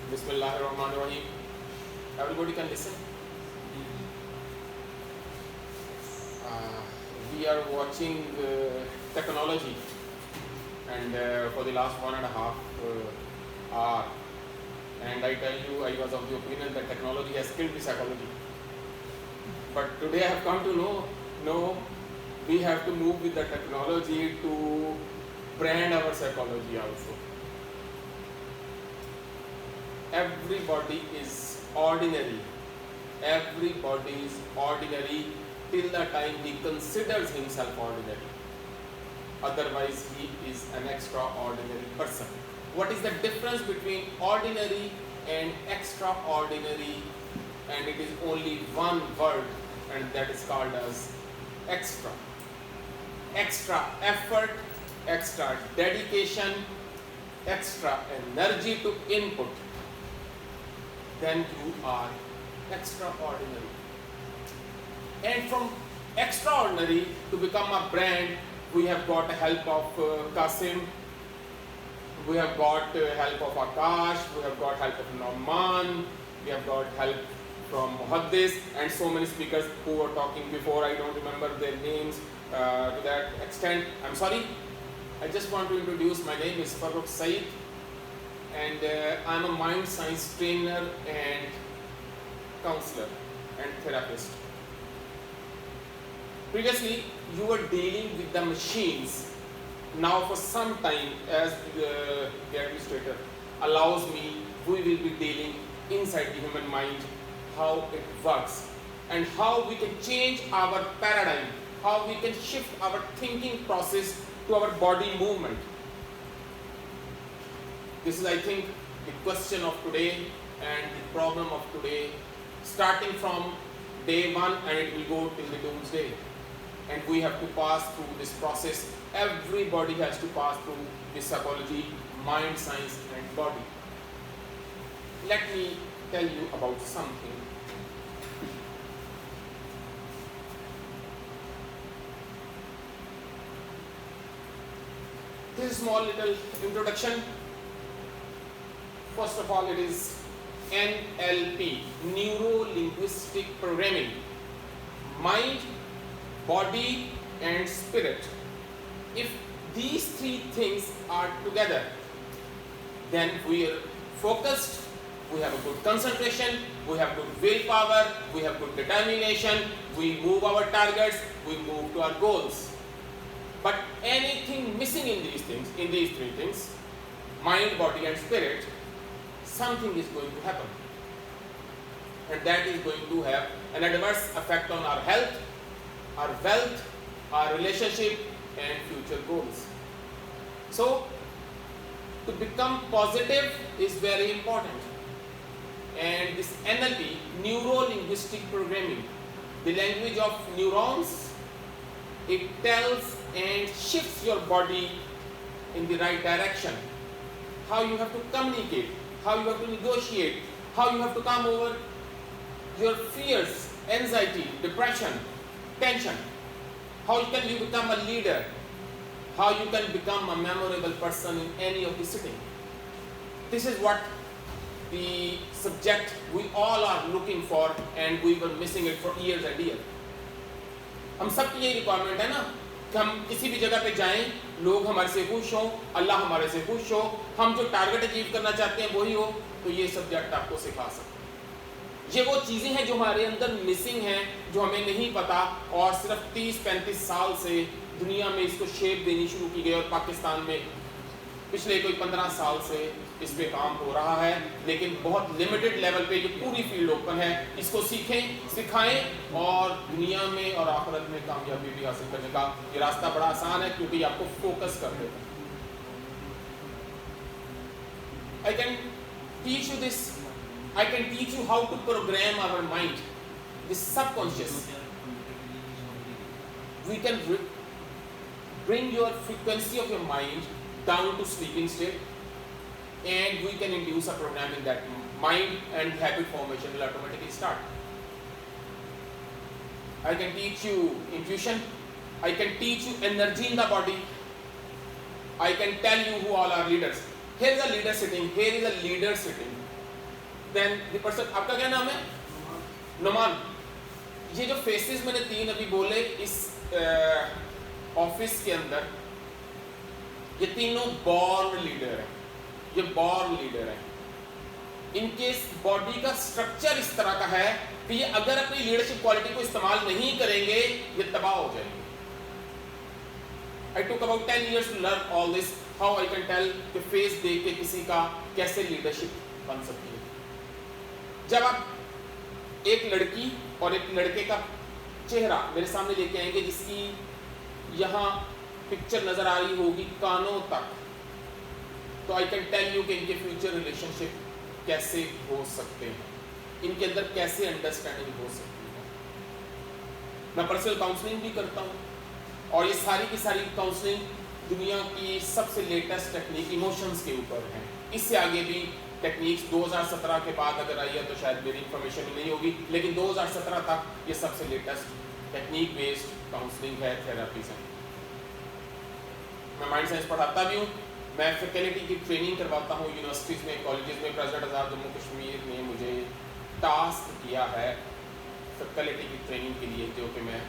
Bismillahirrahmanirrahim. Everybody can listen. We are watching technology, and for the last 1.5 hour, and I tell you, I was of the opinion that technology has killed the psychology. But today I have come to know, no, we have to move with the technology to brand our psychology also. Everybody is ordinary. Everybody is ordinary till the time he considers himself ordinary. Otherwise, he is an extraordinary person. What is the difference between ordinary and extraordinary? And it is only one word, and that is called as extra. Extra effort, extra dedication, extra energy to input. Then you are extraordinary. And from extraordinary to become a brand, we have got the help of Qasim, we have got help of Akash, we have got help of Nauman, we have got help from Muhaddis, and so many speakers who were talking before. I don't remember their names to that extent. I'm sorry. I just want to introduce, my name is Farrukh Saeed, and I'm a mind science trainer and counselor and therapist. Previously, you were dealing with the machines. Now for some time, as the administrator allows me, we will be dealing inside the human mind, how it works, and how we can change our paradigm, how we can shift our thinking process to our body movement. This is, I think, the question of today and the problem of today, starting from day one, and it will go till the doomsday. And we have to pass through this process. Everybody has to pass through this psychology, mind, science, and body. Let me tell you about something. This is a small little introduction. First of all, it is NLP, Neuro-Linguistic Programming. Mind, body, and spirit. If these three things are together, then we are focused, we have a good concentration, we have good willpower, we have good determination, we move our targets, we move to our goals. But anything missing in these three things, mind, body, and spirit, something is going to happen. And that is going to have an adverse effect on our health, our wealth, our relationship, and future goals. So, to become positive is very important. And this NLP, Neuro-Linguistic Programming, the language of neurons, it tells and shifts your body in the right direction. How you have to communicate, how you have to negotiate, how you have to come over your fears, anxiety, depression, tension. How can you become a leader? How you can become a memorable person in any of the sitting. This is what the subject we all are looking for, and we were missing it for years and years. हम सबकी यही requirement है ना कि हम किसी भी जगह पे जाएं, लोग हमारे से खुश हों, अल्लाह हमारे से खुश हो, हम जो टारगेट अचीव करना चाहते हैं वही हो, तो ये सब्जेक्ट आपको सिखा सकते हैं। ये वो चीज़ें हैं जो हमारे अंदर मिसिंग हैं, जो हमें नहीं पता, और सिर्फ 30-35 साल से दुनिया में इसको शेप देनी शुरू की गई, और पाकिस्तान में पिछले कोई 15 साल से इस पे काम हो रहा है, लेकिन बहुत लिमिटेड लेवल पे। ये पूरी फील्ड ओपन है, इसको सीखें, सिखाएं, और दुनिया में और आखिरत में कामयाबी भी हासिल करने का ये रास्ता बड़ा आसान है, क्योंकि आपको फोकस कर देता है। I can teach you this. I can teach you how to program our mind, the subconscious. We can bring your frequency of your mind down to sleeping state, and we can induce a program in that mind, and habit formation will automatically start. I can teach you intuition. I can teach you energy in the body. I can tell you who all are leaders. Here is a leader sitting. Here is a leader sitting. Then the person, आपका क्या नाम है? नुमान। ये जो faces मैंने 3 अभी बोले इस ऑफिस के अंदर, ये तीनों बॉर्न लीडर हैं, ये बॉर्न लीडर हैं। इनके बॉडी का स्ट्रक्चर इस तरह का है कि ये अगर अपनी लीडरशिप क्वालिटी को इस्तेमाल नहीं करेंगे ये तबाह हो जाएंगे। I took about 10 years to learn all this, how I can tell कि फेस देख के किसी का कैसे लीडरशिप बन सकती है। जब आप एक लड़की और एक लड़के का चेहरा मेरे सामने लेके आएंगे जिसकी यहाँ पिक्चर नजर आ रही होगी कानों तक, तो आई कैन टेल यू कि इनके फ्यूचर रिलेशनशिप कैसे हो सकते हैं, इनके अंदर कैसे अंडरस्टैंडिंग हो सकती है। मैं पर्सनल काउंसलिंग भी करता हूँ और ये सारी की सारी काउंसलिंग दुनिया की सबसे लेटेस्ट टेक्निक इमोशंस के ऊपर है। इससे आगे भी टेक्निक्स 2017 के बाद अगर आई है तो शायद मेरी इंफॉर्मेशन नहीं होगी, लेकिन 2017 तक ये सबसे लेटेस्ट टेक्निक बेस्ड काउंसलिंग है, थेरेपीज है। मैं माइंड साइंस पढ़ाता भी हूँ, मैं फैकल्टी की ट्रेनिंग करवाता हूँ यूनिवर्सिटीज़ में, कॉलेजेस में। प्रेसिडेंट आज़ाद जम्मू कश्मीर ने मुझे टास्क किया है फैकल्टी की ट्रेनिंग के लिए, जो कि मैं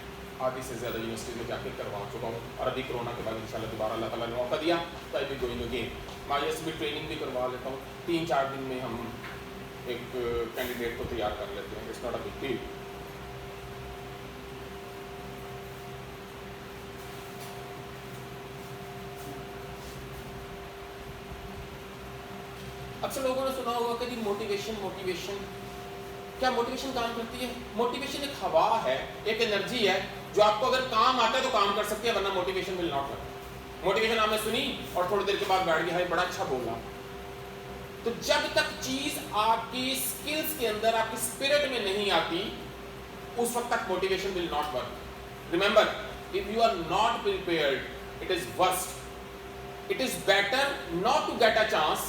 आधी से ज़्यादा यूनिवर्सिटीज़ में जाकर करवा चुका हूँ। और अभी कोरोना के बाद इंशाल्लाह दोबारा अल्लाह ताला ने मौका दिया तो आई बी गोइंग अगेन। माइस भी ट्रेनिंग भी करवा लेता हूँ, 3-4 दिन में हम एक कैंडिडेट को तैयार कर लेते हैं। It's not a big deal. अक्सर लोगों ने सुना होगा कि मोटिवेशन, क्या मोटिवेशन काम करती है? मोटिवेशन एक हवा है, एक एनर्जी है जो आपको अगर काम आता है तो काम कर सकती है, वरना motivation will not work. Motivation आपने सुनी और थोड़ी देर के बाद बैठ गया है बड़ा अच्छा बोला, तो जब तक चीज आपकी स्किल्स के अंदर, आपकी स्पिरिट में नहीं आती, उस वक्त तक motivation will not work. Remember, if you are not prepared, it is worst. It is better not to get a chance,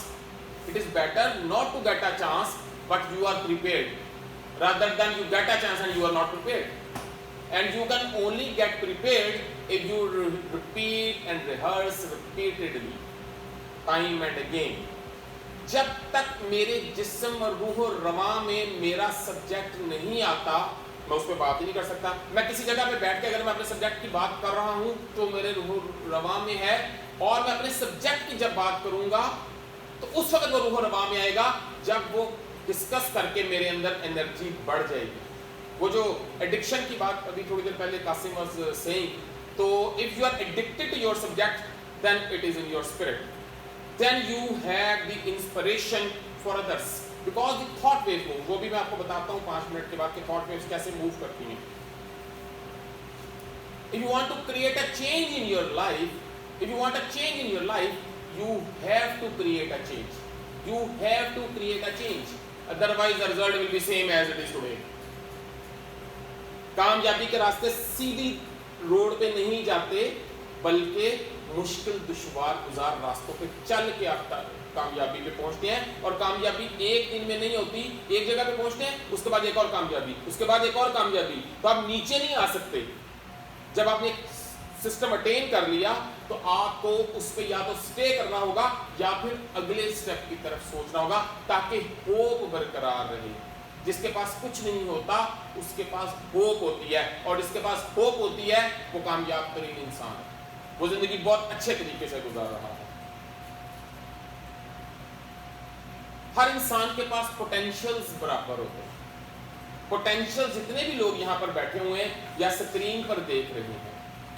it is better not to get a chance but you are prepared, rather than you get a chance and you are not prepared. And you can only get prepared if you repeat and rehearse repeatedly, time and again. जब तक मेरे जिस्म और रूह और रवा में मेरा सब्जेक्ट नहीं आता, मैं उस पर बात ही नहीं कर सकता। मैं किसी जगह पे बैठ के अगर मैं अपने सब्जेक्ट की बात कर रहा हूँ तो मेरे रूह रवा में है, और मैं अपने सब्जेक्ट की जब बात करूंगा तो उस वक्त वो रूह रवा में आएगा जब वो डिस्कस करके मेरे अंदर एनर्जी बढ़ जाएगी। वो जो एडिक्शन की बात अभी थोड़ी देर पहले कासिम वाज सेइंग, तो if you are addicted to your subject then it is in your spirit, then you have the inspiration for others, because the thought wave move. वो भी मैं आपको बताता हूँ 5 मिनट के बाद कि थॉट वेव्स कैसे मूव करती हैं। If you want to create a change in your life, if you want a change in your life, you have to create a change. You have to create a change. Otherwise the result will be same as it is today. कामयाबी के रास्ते सीधी road पे नहीं जाते, बल्कि मुश्किल दुश्वार गुजार रास्तों पे चल के आप कामयाबी पे पहुंचते हैं। और कामयाबी एक दिन में नहीं होती, एक जगह पे पहुंचते हैं, उसके बाद एक और कामयाबी, उसके बाद एक और कामयाबी, तो आप नीचे नहीं आ सकते। जब आपने सिस्टम अटेन कर लिया तो आपको उस पे या तो स्टे करना होगा या फिर अगले स्टेप की तरफ सोचना होगा, ताकि होप बरकरार रहे। जिसके पास कुछ नहीं होता उसके पास होप होती है, और जिसके पास होप होती है वो कामयाब तरीन इंसान है, वो जिंदगी बहुत अच्छे तरीके से गुजार रहा है। हर इंसान के पास पोटेंशियल्स बराबर होते हैं। पोटेंशियल जितने भी लोग यहाँ पर बैठे हुए हैं या स्क्रीन पर देख रहे हैं,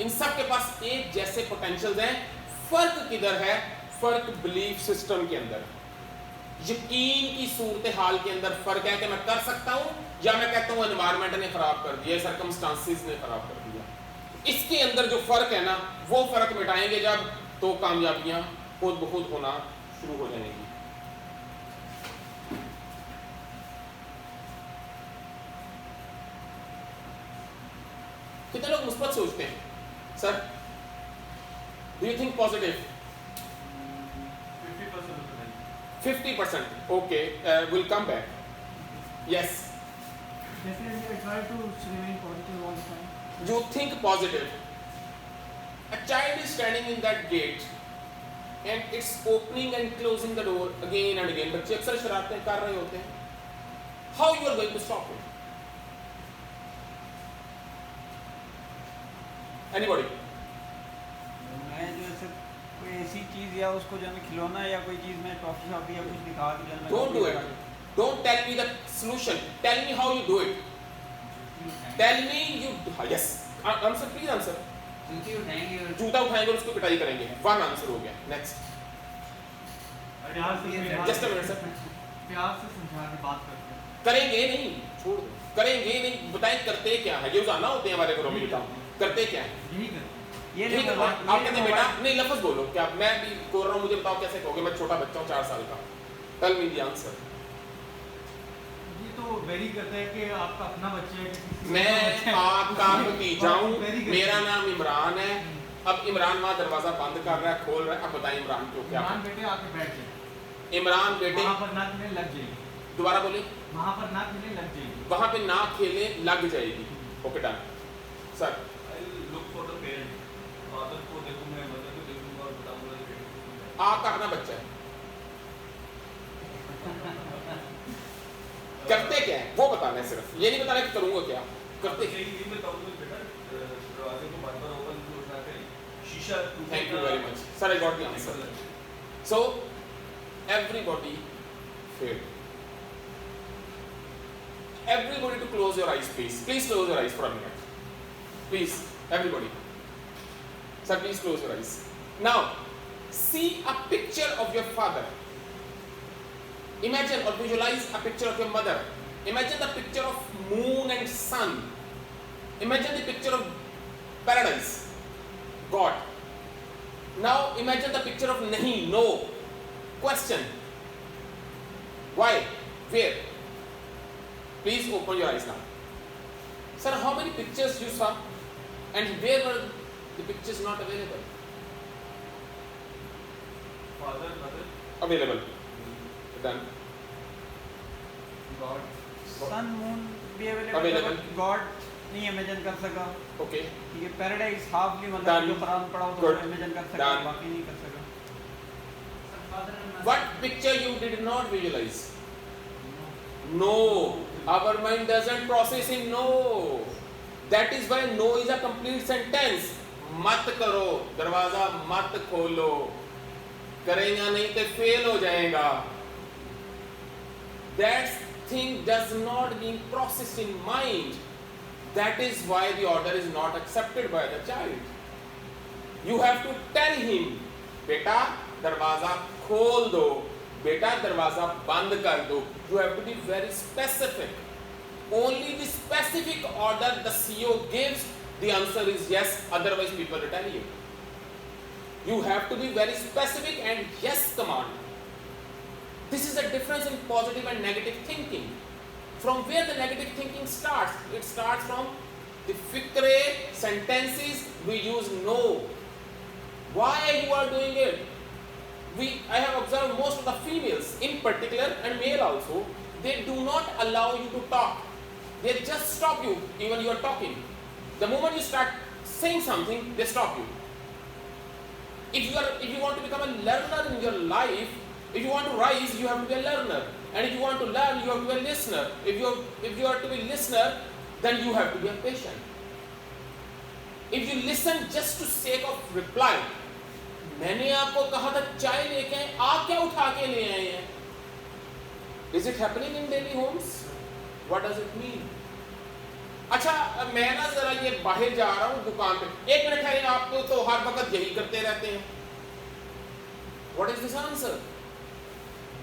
इन सब के पास एक जैसे पोटेंशियल्स हैं। फर्क किधर है? फर्क बिलीफ सिस्टम के अंदर, यकीन की सूरत हाल के अंदर फर्क है कि मैं कर सकता हूं, या मैं कहता हूं एनवायरनमेंट ने खराब कर दिया, सर्कमस्टांसेस ने खराब कर दिया। इसके अंदर जो फर्क है ना, वो फर्क मिटाएंगे जब, तो कामयाबियां खुद ब खुद होना शुरू हो जाएंगी। कितने लोग मुस्बत सोचते हैं? Sir, do you think positive? 50%. Okay, we'll come back. Yes. Definitely, I try to remain positive all the time. You think positive. A child is standing in that gate, and it's opening and closing the door again and again. बच्चे अक्सर शरारतें कर रहे होते हैं, How you are going to stop him? Anybody? मैं जो है कोई ऐसी चीज़ या उसको जो है खिलौना या कोई चीज़ मैं टॉफी शॉफी या कुछ दिखा के जो है Don't do it. Don't tell me the solution. Tell me how you do it. Tell me you. Yes. Answer, please answer. जूते उठाएंगे और जूता उठाएंगे और उसको पिटाई करेंगे. One answer हो गया. Next. Just a minute, sir. प्यार से समझा के बात करते हैं। करेंगे नहीं, छोड़ दो। करेंगे नहीं, बताएं करते क्या है? ये रोजाना होते हैं हमारे घरों में, बताओ करते क्या है? यही करते हैं। ये ठीक है, नहीं आप कहते हैं बेटा नहीं लफ्ज बोलो, क्या मैं भी बोल रहा हूँ, मुझे बताओ कैसे कहोगे? मैं छोटा बच्चा हूँ 4 साल का। Tell me the answer. ये तो वेरी करता है कि आपका अपना बच्चा है कि किसी का मैं बच्चा है। आपका भतीजा हूँ, Very good. मेरा नाम इमरान है। अब इमरान वहाँ दरवाजा बंद कर रहा है, खोल रहा है, अब बताइए इमरान को क्या? इमरान बेटे आके बैठ जाए। इमरान बेटे वहाँ पर नाक में लग जाएगी। दोबारा बोले, वहाँ पर नाक में लग जाएगी। वहाँ पे ना खेले लग जाएगी। Okay done sir. look for the parent. Father को देखूंगा, mother को देखूंगा और बताऊंगा कि बेटे को देखूंगा। आपका अपना बच्चा है, करते क्या है वो बताना है, सिर्फ ये नहीं बताना कि करूँगा क्या, करते क्या? यही बताऊंगा बेटा, दरवाजे को बार-बार ओपन ना करें, शीशा टूटेगा। Thank you very much. Sir, I got the answer. So, everybody failed. Everybody to close your eyes, please. Please close your eyes for a minute. Please, everybody. Sir, please close your eyes. Now, see a picture of your father. Imagine or visualize a picture of your mother. Imagine the picture of moon and sun. Imagine the picture of paradise, God. Now imagine the picture of nahi, no. Question. Why? Where? Please open your eyes now. Sir, how many pictures you saw and where were the pictures not available? Father, mother, Available. Done. God. Sun moon भी Available. Available, God नहीं imagine कर सका। Okay. ये paradise हाफली Done. मतलब जो कुरान पढ़ा हो तो Good. इमेजिन कर सका, Done. बाकी नहीं कर सका। What picture you did not visualize? No. Our mind doesn't process in no. That is why no is a complete sentence. मत करो, दरवाजा मत खोलो, करेगा नहीं तो फेल हो जाएगा. That thing does not being processed in mind. That is why the order is not accepted by the child. You have to tell him, बेटा दरवाजा खोल दो, बेटा दरवाजा बंद कर दो. You have to be very specific. Only the specific order the CEO gives, the answer is yes, otherwise people will tell you. You have to be very specific and yes command. This is the difference in positive and negative thinking. From where the negative thinking starts? It starts from the fikre, sentences, we use no. Why you are doing it? I have observed most of the females in particular and male also, they do not allow you to talk. They just stop you even you are talking. The moment you start saying something, they stop you. If you want to become a learner in your life, if you want to rise, you have to be a learner. And if you want to learn, you have to be a listener. If you are to be a listener, then you have to be a patient. If you listen just to sake of reply, मैंने आपको कहा था चाय लेके आए, आप क्या उठा के ले आए हैं? Is it happening in daily homes? What does it mean? अच्छा मैं ना जरा ये बाहर जा रहा हूँ दुकान पे, 1 मिनट है, आप तो हर वक्त यही करते रहते हैं. What is this answer?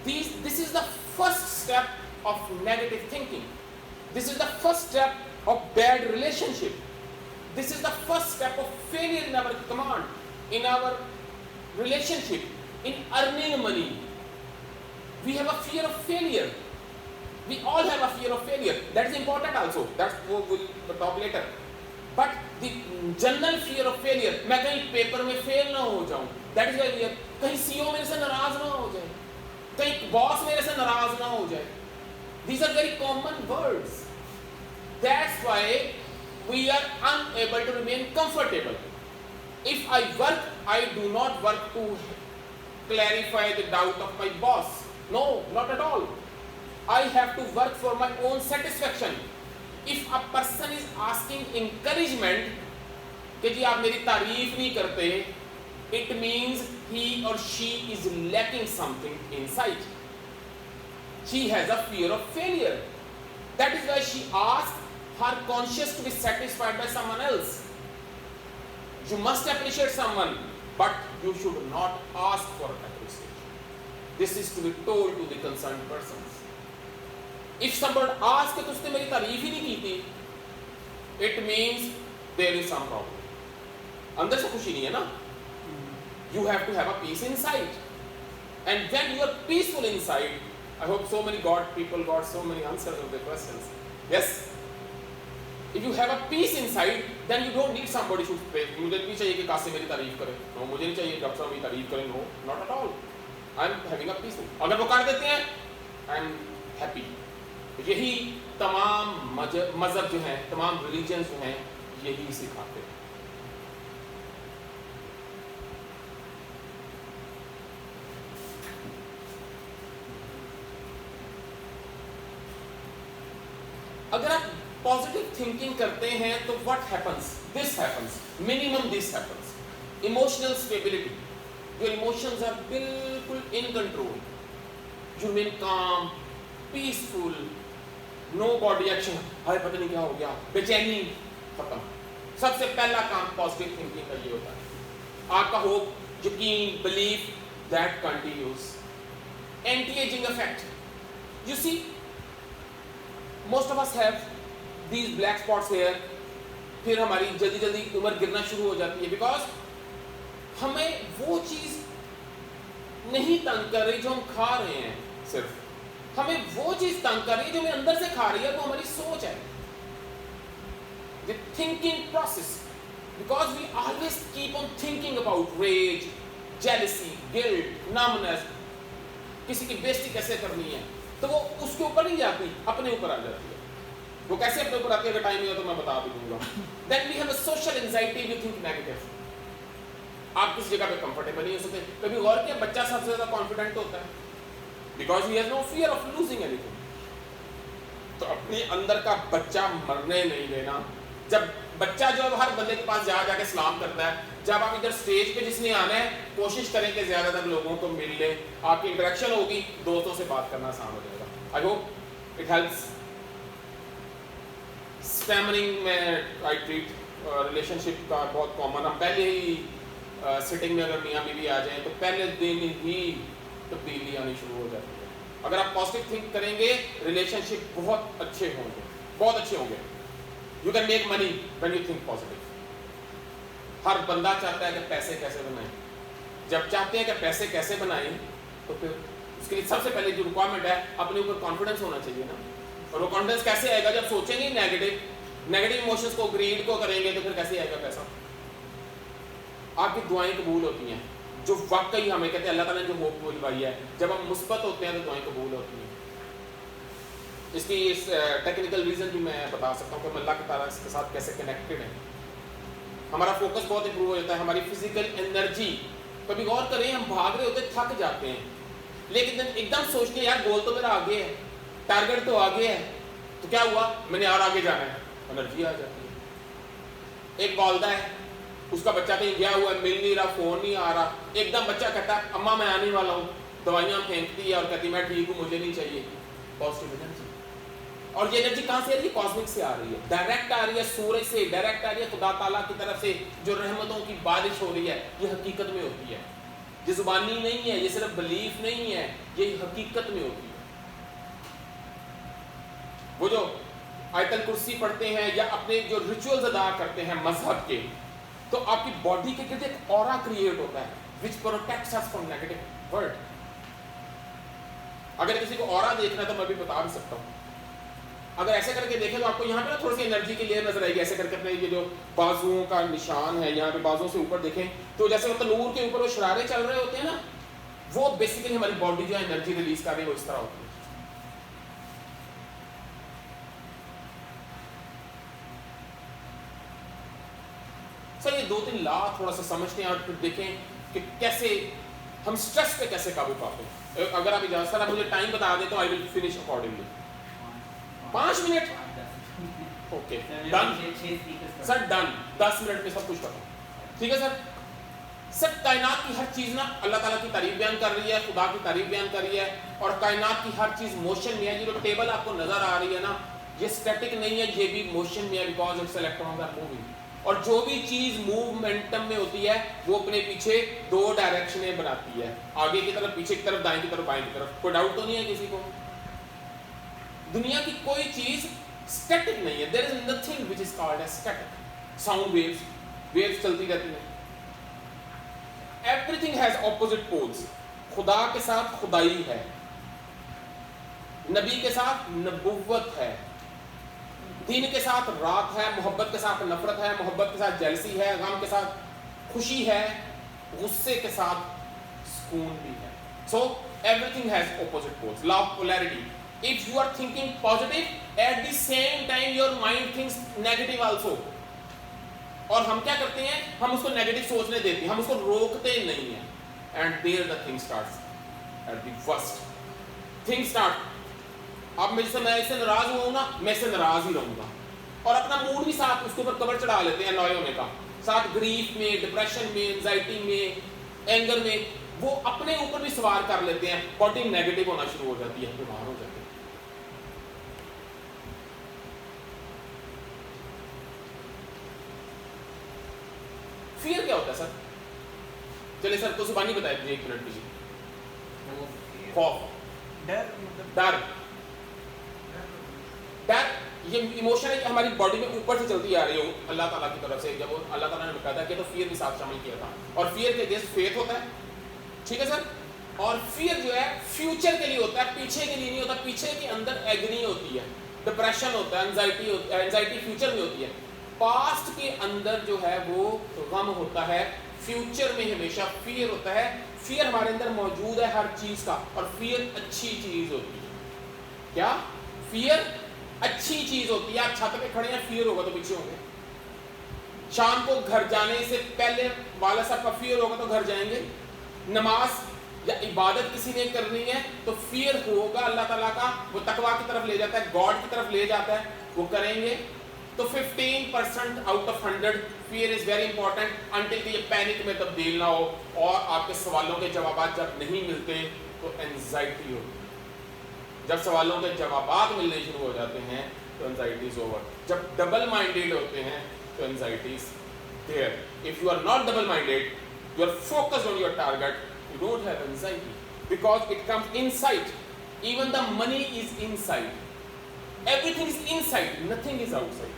This is the first step of negative thinking. This is the first step of bad relationship. This is the first step of failure in our command, in our relationship, in earning money. We have a fear of failure. We all have a fear of failure. That is important also. That's what we'll talk later. But the general fear of failure, मैं कहीं paper में fail ना हो जाऊं. That is why we are, कहीं CEO मेरे से नाराज ना हो जाए, कहीं बॉस मेरे से नाराज ना हो जाए. These are very common words. That's why we are unable to remain comfortable. If I work, I do not work to clarify the doubt of my boss. No, not at all. I have to work for my own satisfaction. If a person is asking encouragement कि जी आप मेरी तारीफ नहीं करते, it means he or she is lacking something inside. She has a fear of failure. That is why she asks her conscience to be satisfied by someone else. You must appreciate someone, but you should not ask for appreciation. This is to be told to the concerned persons. If someone asks कि तुझने मेरी तारीफ ही नहीं की थी, it means there is some problem. अंदर से खुशी नहीं है ना? You have to have a peace inside. And when you are peaceful inside, I hope so many people got so many answers of their questions. Yes. If you have a peace inside, then you don't need somebody to pray. मुझे नहीं चाहिए कि काशी मेरी तारीफ करे. No, मुझे नहीं चाहिए कि डॉक्टर साहब मेरी तारीफ करें. No, not at all. I'm having a peace. अगर वो कर देते हैं, I'm happy. यही तमाम मजहब जो हैं, तमाम रिलीजन्स जो हैं, यही सिखाते हैं. अगर आप पॉजिटिव थिंकिंग करते हैं तो what happens? This happens, minimum this happens. Emotional stability. Your emotions are बिल्कुल in control. You remain calm, peaceful, no body action. अरे पता नहीं क्या हो गया, बेचैनी खत्म. सबसे पहला काम पॉजिटिव थिंकिंग का ये होता है. आपका होप, यकीन, belief, that continues. Anti ageing effect. You see, most of us have these black spots here. फिर हमारी जल्दी जल्दी उम्र गिरना शुरू हो जाती है बिकॉज हमें वो चीज नहीं तंग कर रही जो हम खा रहे हैं. सिर्फ हमें वो चीज तंग कर रही है जो हमें अंदर से खा रही है. वो हमारी सोच है, the thinking process. Because we always keep on thinking about rage, jealousy, guilt, numbness. किसी की बेइज्जती कैसे करनी है, तो वो उसके ऊपर नहीं जाती, अपने ऊपर आ जाती है. वो कैसे अपने ऊपर आती है, अगर टाइम मिला तो मैं बता भी दूंगा. Then we have a social anxiety. We think negative. आप किसी जगह पे कंफर्टेबल नहीं हो सकते. कभी गौर किया, बच्चा सबसे ज्यादा कॉन्फिडेंट होता है because he has no fear of losing anything. तो अपने अंदर का बच्चा मरने नहीं देना. जब बच्चा जो हर बंदे के पास जाके सलाम करता है, जब आप इधर स्टेज पे जिसने आना है, कोशिश करें कि ज्यादातर लोगों को मिल ले, आपकी इंटरेक्शन होगी, दोस्तों से बात करना आसान हो जाएगा. I hope it helps. Stammering में आई ट्रीट रिलेशनशिप का बहुत कॉमन. हम पहले ही सिटिंग में अगर मियाँ बीवी आ जाएं तो पहले दिन ही तब्दीली आनी शुरू हो जाती है. अगर आप पॉजिटिव थिंक करेंगे, रिलेशनशिप बहुत अच्छे होंगे, बहुत अच्छे होंगे. You can make money when you think positive. हर बंदा चाहता है कि पैसे कैसे बनाएं. जब चाहते हैं कि पैसे कैसे बनाएं, तो फिर उसके लिए सबसे पहले जो रिक्वायरमेंट है, अपने ऊपर कॉन्फिडेंस होना चाहिए ना. और वो कॉन्फिडेंस कैसे आएगा? जब सोचेंगे नेगेटिव इमोशंस को, ग्रीड को करेंगे, तो फिर कैसे आएगा पैसा? आपकी दुआएं कबूल होती हैं. जो वाकई हमें कहते हैं अल्लाह ताला ने जो होप दिलवाई है, जब हम मुस्बत होते हैं तो दुआएं कबूल होती हैं. इसकी इस टेक्निकल रीज़न भी मैं बता सकता हूँ कि हम अल्लाह के ताला के साथ कैसे कनेक्टेड हैं. हमारा फोकस बहुत इंप्रूव हो जाता है. हमारी फिजिकल एनर्जी, कभी गौर करें, हम भाग रहे होते, थक जाते हैं, लेकिन एकदम सोचते हैं यार गोल तो मेरा आगे है, टारगेट तो आगे है, तो क्या हुआ, मैंने और आगे जाना है, एनर्जी आ जाती है. एक वालदा है, उसका बच्चा कहीं गया हुआ है, मिल नहीं रहा, फोन नहीं आ रहा. एकदम बच्चा कहता है अम्मा मैं आने वाला हूँ, दवाइयाँ फेंकती है और कहती मैं ठीक हूँ, मुझे नहीं चाहिए. Positive energy. और ये एनर्जी कहाँ से आ रही है? कॉस्मिक से आ रही है, डायरेक्ट आ रही है सूरज से, डायरेक्ट आ रही है खुदा ताला की तरफ से. जो रहमतों की बारिश हो रही है, ये हकीकत में होती है. ये जुबानी नहीं है, ये सिर्फ बिलीफ नहीं है, ये हकीकत में होती है. वो जो आयतल कुर्सी पढ़ते हैं या अपने जो रिचुअल्स अदा करते हैं मजहब के, तो आपकी बॉडी के गिर्द एक ऑरा क्रिएट होता है which protects us from negative word. अगर किसी को ऑरा देखना है तो मैं भी बता भी सकता हूँ. अगर ऐसे करके देखें तो आपको यहाँ पे ना थोड़ी सी एनर्जी की लेयर नजर आएगी. ऐसे करके अपने ये जो बाजुओं का निशान है, यहाँ पे बाजुओं से ऊपर देखें तो जैसे वो तनूर के ऊपर वो शरारे चल रहे होते हैं ना, वो बेसिकली हमारी बॉडी जो है एनर्जी रिलीज कर रही है, वो इस तरह होती है. सर ये 2-3 लॉ थोड़ा सा समझते हैं और फिर देखें कि कैसे हम स्ट्रेस पे कैसे काबू पाते हैं? अगर आप इजाजत सर आप मुझे टाइम बता दें तो I will finish accordingly. 5 minute? Okay done sir, done. 10 minute में सब कुछ खत्म, ठीक है सर। सर कायनात की हर चीज ना अल्लाह ताला की तारीफ बयान कर रही है, खुदा की तारीफ बयान कर रही है, और कायनात की हर चीज मोशन में है। ये जो टेबल आपको नजर आ रही है ना, ये स्टैटिक नहीं है, ये भी मोशन में है, because it's electrons are moving. और जो भी चीज मूवमेंटम में होती है वो अपने पीछे 2 डायरेक्शनें बनाती है, आगे की तरफ, पीछे की तरफ, दाएं की तरफ, बाएं की तरफ। कोई डाउट तो नहीं है किसी को? दुनिया की कोई चीज स्टैटिक नहीं है, there is nothing which is called as static. Sound waves चलती रहती हैं। Everything has opposite poles. खुदा के साथ खुदाई है, नबी के साथ नबुव्वत है, दिन के साथ रात है, मोहब्बत के साथ नफरत है, मोहब्बत के साथ जेलसी है, गम के साथ खुशी है, गुस्से के साथ सुकून भी है। So everything has opposite poles. Law of polarity, if you are thinking positive at the same time your mind thinks negative also. और हम क्या करते हैं, हम उसको नेगेटिव सोचने देते हैं, हम उसको रोकते नहीं हैं, and there the thing starts at the first. Thing start, अब मैं इससे नाराज हुआ ना, मैं इससे नाराज ही रहूंगा, और अपना मूड भी साथ उसके ऊपर कवर चढ़ा लेते हैं, नॉय होने का, साथ ग्रीफ में, डिप्रेशन में, एंजाइटी में, एंगर में, वो अपने ऊपर भी सवार कर लेते हैं। बॉडी नेगेटिव होना शुरू हो जाती है, बीमार हो जाते हैं। फियर क्या होता है सर? चलिए सर तो सुबानी बताए मुझे 1 मिनट कीजिए। खौफ, डर। डर ये इमोशन है कि हमारी बॉडी में ऊपर से चलती आ रही हो अल्लाह ताला की तरफ से। जब अल्लाह ताला ने बताया कि तो फियर भी साथ शामिल किया था, और फियर के अगेंस्ट फेथ होता है, ठीक है सर। और फियर जो है फ्यूचर के लिए होता है, पीछे के लिए नहीं होता। पीछे के अंदर एग्नी होती है, डिप्रेशन होता है, एंजाइटी फ्यूचर में होती है। पास्ट के अंदर जो है वो गम होता है, फ्यूचर में हमेशा फियर होता है। फियर हमारे अंदर मौजूद है हर चीज का, और फियर अच्छी चीज होती है। क्या? फियर अच्छी चीज होती है। आप छत पे खड़े हैं, फियर होगा तो पीछे होंगे। शाम को घर जाने से पहले वाला साहब का फियर होगा तो घर जाएंगे। नमाज या इबादत किसी ने करनी है तो फियर होगा अल्लाह ताला का, वो तकवा की तरफ ले जाता है, गॉड की तरफ ले जाता है, वो करेंगे। तो 15% out of 100 fear is very important, until कि ये पैनिक में तब्दील ना हो और आपके सवालों के जवाब जब नहीं मिलते तो एंजाइटी होती है। जब सवालों के जवाब मिलने शुरू हो जाते हैं तो एंजाइटी इज ओवर। जब डबल माइंडेड होते हैं तो anxiety is there. If you are not double minded, you are focused on your target, you don't have anxiety because it comes inside. Even the money is inside. Everything is inside, nothing is outside.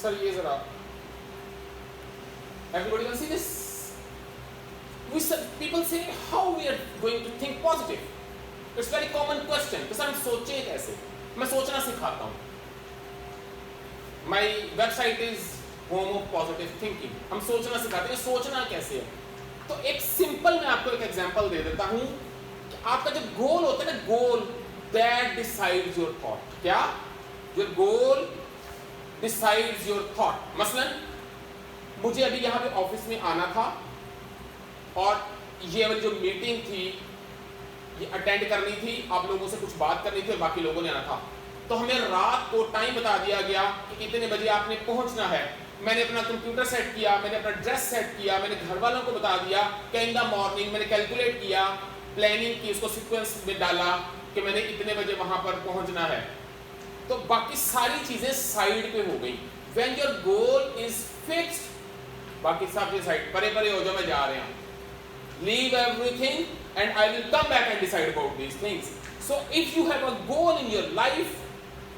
Sir, ये जरा everybody can see this. People say how we are going to think positive. It's very common question. तो sir हम सोचे कैसे? मैं सोचना सिखाता हूँ। My website is Home of Positive Thinking. हम सोचना सिखाते हैं। सोचना कैसे है? तो एक सिंपल मैं आपको एक एग्जांपल दे देता हूँ कि आपका जो गोल होता है ना, गोल that decides your thought. क्या? Your goal decides your thought. मसलन मुझे अभी यहाँ पे ऑफिस में आना था और ये वाली जो मीटिंग थी ये अटेंड करनी थी, आप लोगों से कुछ बात करनी थी और बाकी लोगों ने आना था। तो हमें रात को टाइम बता दिया गया कि इतने बजे आपने पहुंचना है। मैंने अपना कंप्यूटर सेट किया, मैंने अपना ड्रेस सेट किया, मैंने घर वालों को बता दिया कि इन द मॉर्निंग मैंने कैलकुलेट किया, प्लानिंग की, उसको सीक्वेंस में डाला कि मैंने इतने बजे वहां पर पहुंचना है। तो बाकी सारी चीजें साइड पे हो गई। When your goal is fixed, बाकी सब साइड परे परे हो जाओ, मैं जा रहा हूं। Leave everything and I will come back and decide about these things. So if you have a goal in your life,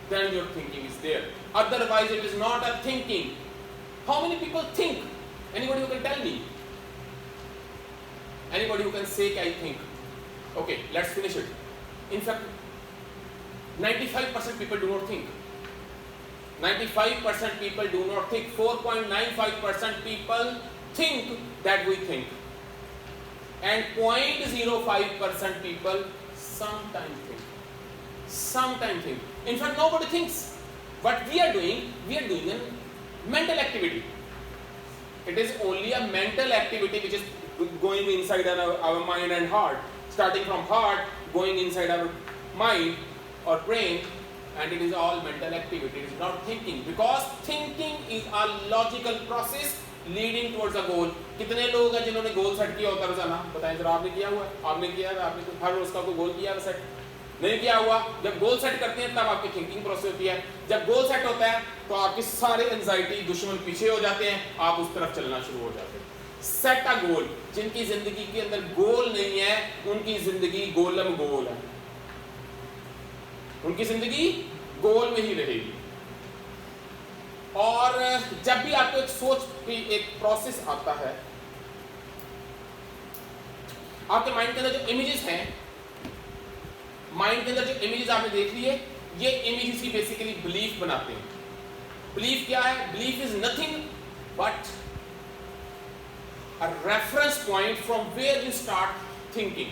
then your thinking is there. Otherwise it is not a thinking. How many people think? Anybody who can tell me? Anybody who can say I think? Okay, let's finish it. In fact, 95% people do not think. 95% people do not think. 4.95% people think that we think. And 0.05% people sometimes think. Sometimes think. In fact, nobody thinks. what we are doing a mental activity. It is only a mental activity which is going inside our mind and heart, starting from heart, going inside our mind or brain, and it is all mental activity. It is not thinking, because thinking is a logical process leading towards a goal. कितने लोग हैं जिन्होंने goal set किया होता है रोजाना? बताएं जरा, आपने किया हुआ है? आपने किया है? आपने तो हर रोज का कोई गोल किया है सेट? नहीं किया हुआ? जब गोल सेट करते हैं तब आपकी थिंकिंग प्रोसेस होती है। जब गोल सेट होता है तो आपके सारे एंजाइटी दुश्मन पीछे हो जाते हैं, आप उस तरफ चलना शुरू हो जाते हैं। सेट अ गोल। जिनकी जिंदगी के अंदर गोल नहीं है उनकी जिंदगी गोलम गोल है, उनकी जिंदगी गोल में ही रहेगी। और जब भी आपको एक सोच की एक प्रोसेस आता है, आपके माइंड के अंदर जो इमेजेस हैं, माइंड के अंदर जो इमेजेस आपने देख लिए, ये इमेजेस ही बेसिकली बिलीफ बनाते हैं। बिलीफ क्या है? Belief is nothing but a reference point from where you start thinking.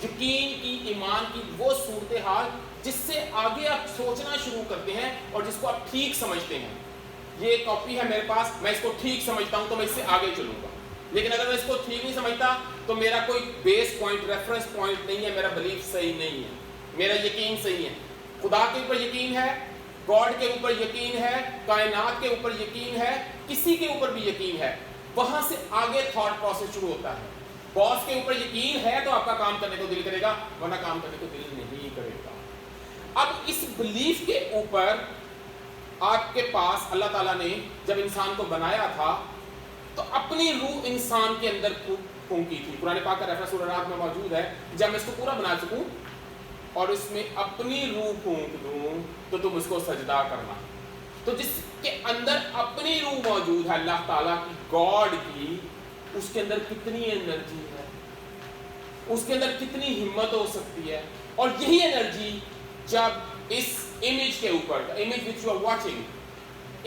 यकीन की, ईमान की वो सूरत हाल जिससे आगे आप सोचना शुरू करते हैं और जिसको आप ठीक समझते हैं। ये कॉपी है मेरे पास, मैं इसको ठीक समझता हूं तो मैं इससे आगे चलूंगा, लेकिन अगर मैं इसको ठीक नहीं समझता तो मेरा कोई बेस पॉइंट, रेफरेंस पॉइंट नहीं है, मेरा बिलीफ सही नहीं है, मेरा यकीन सही है। खुदा के ऊपर यकीन है, गॉड के ऊपर यकीन है, कायनात के ऊपर यकीन है, किसी के ऊपर भी यकीन है, वहां से आगे थॉट प्रोसेस शुरू होता है। बॉस के ऊपर यकीन है तो आपका काम करने को दिल करेगा, वरना काम करने को दिल नहीं करेगा। अब इस बिलीफ के ऊपर आपके पास अल्लाह ताला ने जब इंसान को बनाया था तो अपनी रूह इंसान के अंदर फूंकी थी। कुरान पाक का रेफरेंस सूरह रात में मौजूद है। जब मैं इसको पूरा बना सकूं और इसमें अपनी रूह फूंक दूं तो तुम उसको सजदा करना। तो जिसके अंदर अपनी रूह मौजूद है अल्लाह ताला की, गॉड की, उसके अंदर कितनी एनर्जी है, उसके अंदर कितनी हिम्मत हो सकती है। और यही एनर्जी जब इस इमेज के ऊपर, image which you are watching,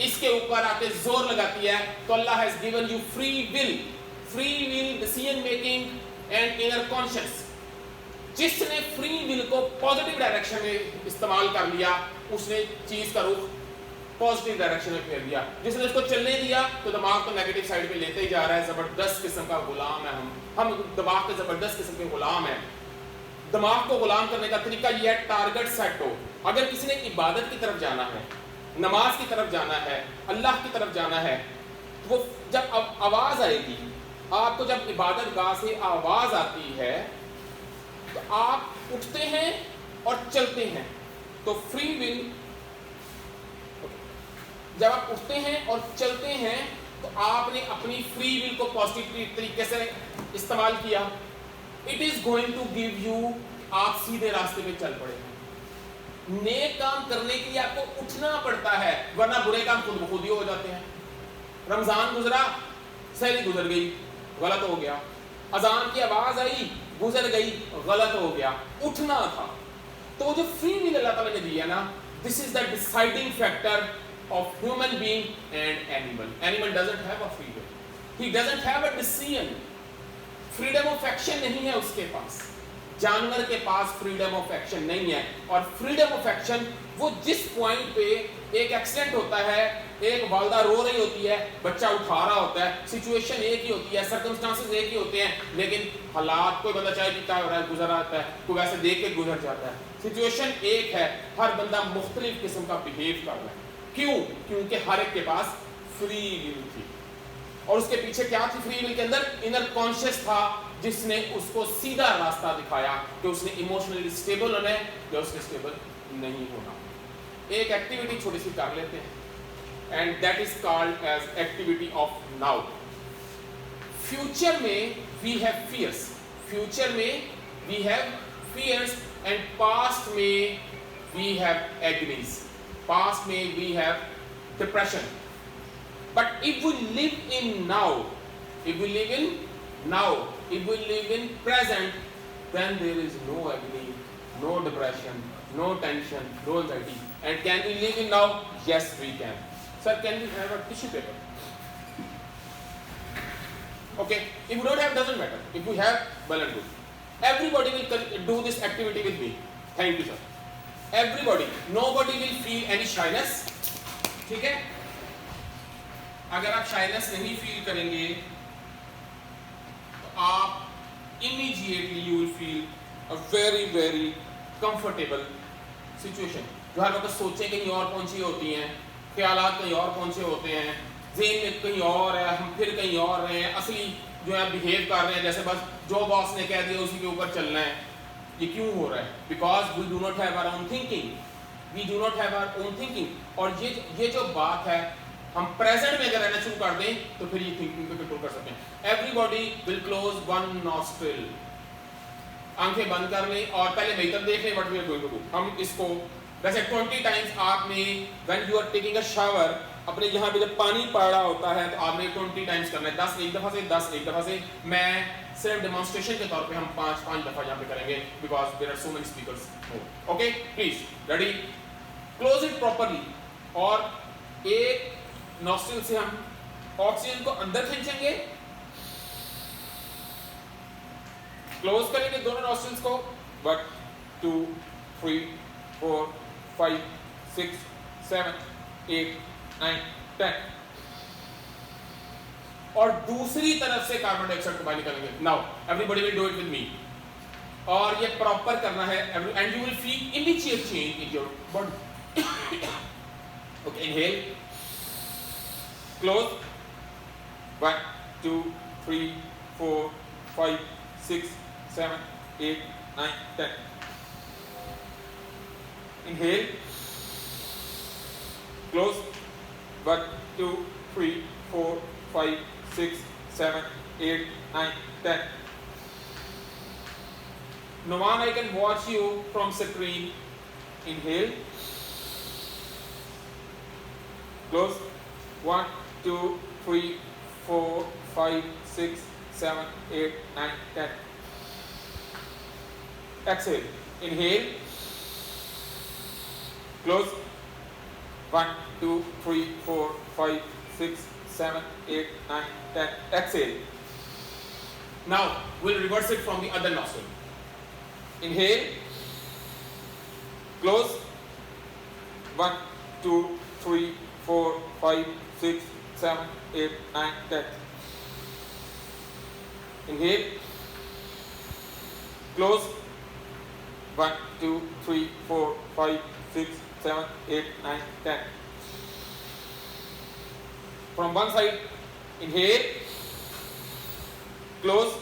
इसके ऊपर आके जोर लगाती है तो Allah has given you free will, decision making and inner conscious. जिसने फ्री विल को पॉजिटिव डायरेक्शन में इस्तेमाल कर लिया उसने चीज का रुख पॉजिटिव डायरेक्शन में फेर दिया। जिसने उसको चलने दिया तो दिमाग तो नेगेटिव साइड पे लेते ही जा रहा है। जबरदस्त किस्म का गुलाम है हम दिमाग के जबरदस्त किस्म के गुलाम हैं। दिमाग को गुलाम करने का तरीका यह है, टारगेट सेट हो। अगर किसी ने इबादत की तरफ जाना है, नमाज की तरफ जाना है, अल्लाह की तरफ जाना है, तो वो जब आवाज आएगी, आपको जब इबादत गाह से आवाज आती है तो आप उठते हैं और चलते हैं। तो फ्री विल, जब आप उठते हैं और चलते हैं तो आपने अपनी फ्री विल को पॉजिटिव तरीके से इस्तेमाल किया। It is going to give you, आप सीधे रास्ते पे चल पड़े। नेक काम करने के लिए आपको उठना पड़ता है, वरना बुरे काम खुद ब खुद ही हो जाते हैं। रमजान गुजरा, सहरी गुजर गई, गलत हो गया। अजान की आवाज आई, गुजर गई, गलत हो गया। उठना था। तो जो फ्री विल अल्लाह ताला ने दिया ना, this is the deciding factor of human being and animal. Animal doesn't have a free will. He doesn't have a decision. Freedom of action नहीं है उसके पास। जानवर के पास फ्रीडम ऑफ एक्शन नहीं है। और फ्रीडम ऑफ एक्शन वो जिस पॉइंट पे एक एक्सीडेंट होता है, एक वालदा रो रही होती है, बच्चा उठा रहा होता है, सिचुएशन एक ही होती है, सर्कमस्टांसेस एक ही होते हैं, लेकिन हालात, कोई बंदा चाय पीता है गुजर आता है, कोई वैसे देख के गुजर जाता है। सिचुएशन एक है, हर बंदा मुख्तलिफ किस्म का बिहेव कर रहा है। क्यों? क्योंकि हर एक के पास फ्री विल थी। और उसके पीछे क्या थी? फ्री विल के अंदर इनर कॉन्शियस था, जिसने उसको सीधा रास्ता दिखाया कि उसने इमोशनली स्टेबल होना है या उसने स्टेबल नहीं होना। एक एक्टिविटी छोटी सी कर लेते हैं, and that is called as activity of now. Future में वी हैव फियर्स, फ्यूचर में we have fears, and past में we have agonies, past may we have depression. But if we live in now, if we live in now, if we live in present, then there is no agony, no depression, no tension, no anxiety. And can we live in now? Yes, we can. Sir, can we have a tissue paper? Okay, if we don't have, doesn't matter. If we have, well and good. Everybody will do this activity with me. Thank you, sir. Everybody, nobody will feel any shyness, ठीक है। अगर आप shyness नहीं feel करेंगे तो आप immediately you will feel a very very comfortable situation. जो हर वक्त सोचें कहीं और पहुंची होती हैं, ख्यालात कहीं और पहुंचे होते हैं, ज़हन में कहीं और है, हम फिर कहीं और रहे हैं, असली जो है बिहेव कर रहे हैं जैसे बस जो बॉस ने कह दिया उसी के ऊपर चलना है। ये क्यों हो रहा है? Because we do not have our own thinking, we do not have our own thinking. और ये जो बात है, हम प्रेजेंट में अगर रहना शुरू कर दें तो फिर ये थिंकिंग को कंट्रोल कर सकते हैं। Everybody will close one nostril, आंखें बंद कर लें और पहले बेहतर देख लें what we are going to do. हम इसको वैसे 20 टाइम्स आपने when you are taking a shower, अपने यहाँ पे जब पानी पड़ रहा होता है तो आपने 20 टाइम्स करना है, 10 एक दफ़ा से, 10 एक दफ़ा से। मैं सिर्फ डेमोन्स्ट्रेशन के तौर पे हम 5 दफ़ा यहाँ पे करेंगे because there are so many speakers. Okay please, ready, close it properly. और एक नॉस्ट्रिल से हम ऑक्सीजन को अंदर खींचेंगे, क्लोज करेंगे दोनों नॉस्ट्रिल्स को। 1 2 3 4 5 6 7 8 9 10। और दूसरी तरफ से कार्बन डाइऑक्साइड को बाहर निकालेंगे। Now everybody will do it with me. और ये प्रॉपर करना है and you will feel immediate change in your body. Okay, inhale, close, 1 2 3 4 5 6 7 8 9 10। Inhale, close, 1 2 3 4 5 6 7 8 9 10. Noman, I can watch you from screen. Inhale, close, 1 2 3 4 5 6 7 8 9 10. Exhale, inhale, close, 1 2 3 4 5 6 7 8 9 10. Exhale. Now we'll reverse it from the other nostril. Inhale, close, 1 2 3 4 5 6 7 8 9 10. Inhale, close, 1 2 3 4 5 6 7 8 9 10. From one side, inhale, close,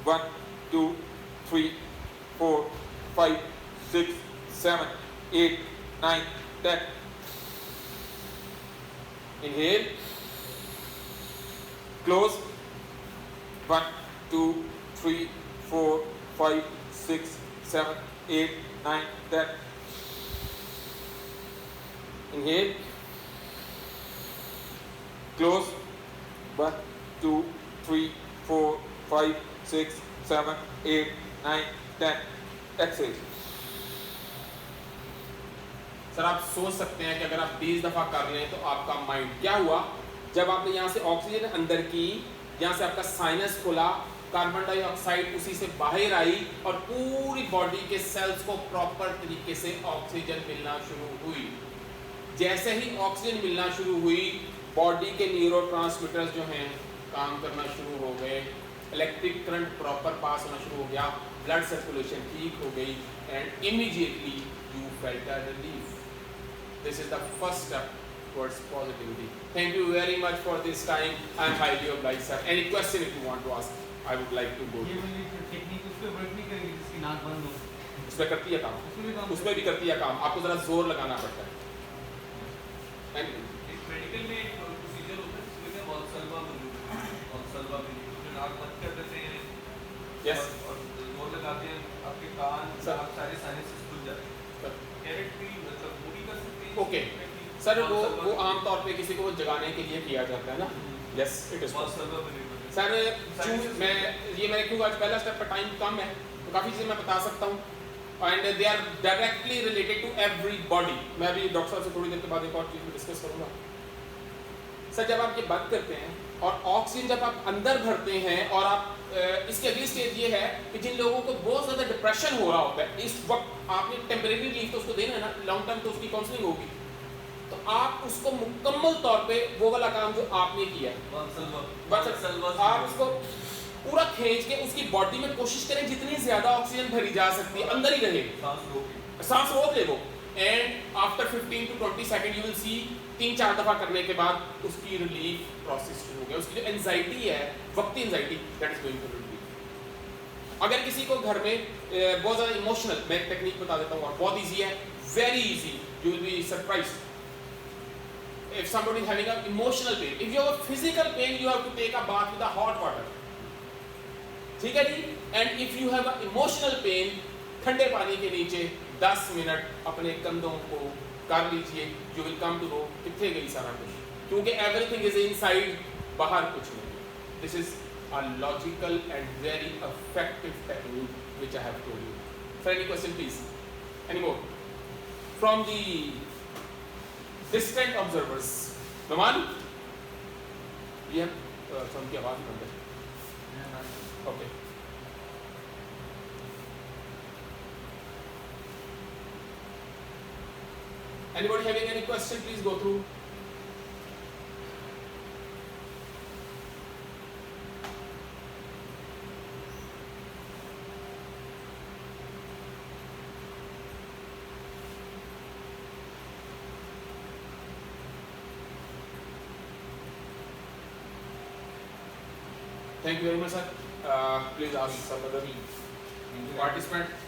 1 2 3 4 5 6 7 8 9 10. Inhale, close, 1 2 3 4 5 6 7 8 9 10. Inhale, close, 1 2 3 4 5 6 7 8 9 10. Exhale. Sir आप सोच सकते हैं कि अगर आप 20 दफा कर लें तो आपका माइंड क्या हुआ, जब आपने यहाँ से ऑक्सीजन अंदर की, यहाँ से आपका साइनस खुला, कार्बन डाइऑक्साइड उसी से बाहर आई और पूरी बॉडी के सेल्स को प्रॉपर तरीके से ऑक्सीजन मिलना शुरू हुई। जैसे ही ऑक्सीजन मिलना शुरू हुई, बॉडी के न्यूरोट्रांसमीटर्स जो हैं काम करना शुरू हो गए, इलेक्ट्रिक करंट प्रॉपर पास होना शुरू हो गया, ब्लड सर्कुलेशन ठीक हो गई and immediately you felt a relief. This is the first step towards positivity. Thank you very much for this time. I am highly obliged, sir. Any question if you want to ask, I would like to go. ये वाली technique उस पे work नहीं करेगी जिसकी नाक बंद हो, उसमें करती है काम, उसमें भी करती है काम, आपको जरा जोर लगाना पड़ता है। And एक मेडिकल में एक प्रोसीजर होता है जिसमें वॉल्सल्वा जो नाक बंद कर देते हैं, yes, और जोर लगाते हैं, आपके कान नाक सारे साइनसेस खुल जाते हैं। कैरेट भी मतलब वो भी कर सकते हैं। Okay. सर वो आम तौर पे किसी को जगाने के लिए किया जाता है ना। Yes, it is sir. मैं क्योंकि आज पहला स्टेप पर टाइम कम है तो काफ़ी चीज़ें मैं बता सकता हूँ and they are directly related to everybody. मैं अभी डॉक्टर साहब से थोड़ी देर के बाद एक और चीज़ डिस्कस करूँगा। सर जब आप ये बात करते हैं और ऑक्सीजन जब आप अंदर भरते हैं और आप इसकी अगली स्टेज ये है कि जिन लोगों को बहुत ज़्यादा डिप्रेशन हो रहा होता है, इस वक्त आपने टेम्परेरी रिलीफ तो उसको देना है ना, लॉन्ग टर्म तो उसकी काउंसलिंग होगी। तो आप उसको मुकम्मल तौर पे वो वाला काम जो आपने किया आप उसको पूरा खींच के उसकी बॉडी में कोशिश करें जितनी ज्यादा ऑक्सीजन भरी जा सकती है अंदर ही रहे, सांस रोक ले वो, and after 15 to 20 second you will see 3-4 दफा करने के बाद उसकी रिलीफ प्रोसेस शुरू हो गया, उसकी जो एंजाइटी है वक्ती anxiety that is going to relief. अगर किसी को घर में बहुत ज्यादा इमोशनल, मैं टेक्निक बता देता हूँ, बहुत इजी है, very easy, you will be surprised if somebody is having an emotional pain, if you have a physical pain you have to take a bath with a hot water, ठीक है जी, and if you have an emotional pain ठंडे पानी के नीचे 10 minute अपने कंधों को कर लीजिए, you will come to know कितने गई सारा कुछ, क्योंकि everything is inside, बाहर कुछ नहीं। This is a logical and very effective technique which I have told you. For any question please, any more from the distant observers? Maman, ये हम की आवाज बंद है, okay. Anybody having any question, please go through. Thank you very much, sir. Please ask some other participant.